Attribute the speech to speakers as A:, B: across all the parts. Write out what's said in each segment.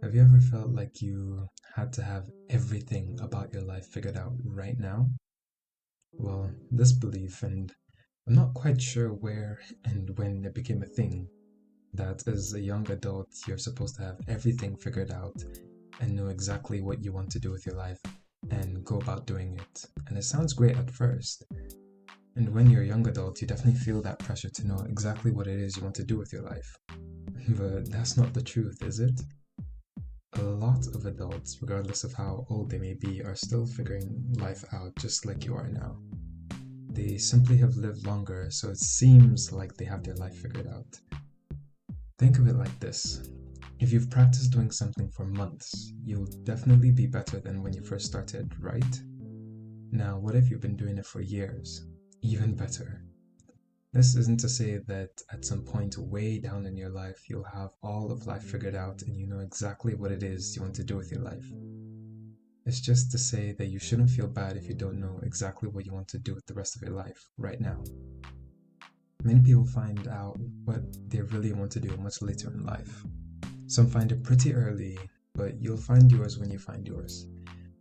A: Have you ever felt like you had to have everything about your life figured out right now? Well, this belief, and I'm not quite sure where and when it became a thing, that as a young adult, you're supposed to have everything figured out and know exactly what you want to do with your life and go about doing it. And it sounds great at first. And when you're a young adult, you definitely feel that pressure to know exactly what it is you want to do with your life. But that's not the truth, is it? A lot of adults, regardless of how old they may be, are still figuring life out just like you are now. They simply have lived longer, so it seems like they have their life figured out. Think of it like this. If you've practiced doing something for months, you'll definitely be better than when you first started, right? Now, what if you've been doing it for years? Even better. This isn't to say that at some point way down in your life you'll have all of life figured out and you know exactly what it is you want to do with your life. It's just to say that you shouldn't feel bad if you don't know exactly what you want to do with the rest of your life right now. Many people find out what they really want to do much later in life. Some find it pretty early, but you'll find yours when you find yours.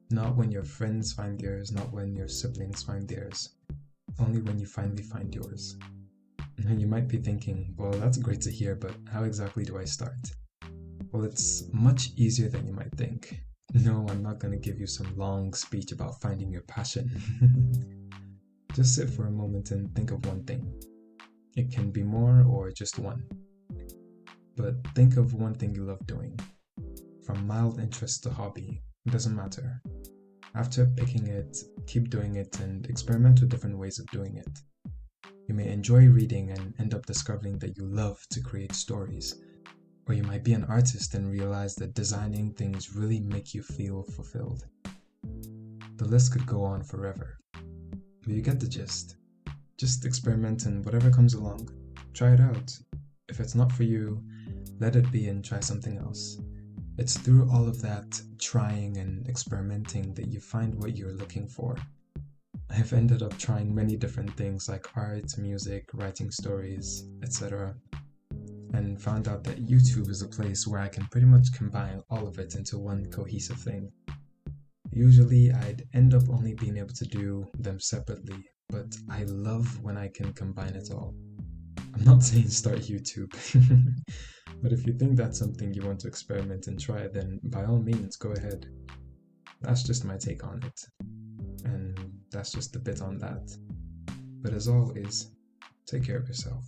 A: Not when your friends find theirs, not when your siblings find theirs. Only when you finally find yours. And you might be thinking, well, that's great to hear, but how exactly do I start? Well, it's much easier than you might think. No, I'm not going to give you some long speech about finding your passion. Just sit for a moment and think of one thing. It can be more or just one. But think of one thing you love doing. From mild interest to hobby, it doesn't matter. After picking it, keep doing it and experiment with different ways of doing it. You may enjoy reading and end up discovering that you love to create stories. Or you might be an artist and realize that designing things really make you feel fulfilled. The list could go on forever. But you get the gist. Just experiment and whatever comes along, try it out. If it's not for you, let it be and try something else. It's through all of that trying and experimenting that you find what you're looking for. I've ended up trying many different things like art, music, writing stories, etc. and found out that YouTube is a place where I can pretty much combine all of it into one cohesive thing. Usually I'd end up only being able to do them separately, but I love when I can combine it all. I'm not saying start YouTube, but if you think that's something you want to experiment and try, then by all means go ahead. That's just my take on it, and that's just a bit on that. But as always, take care of yourself.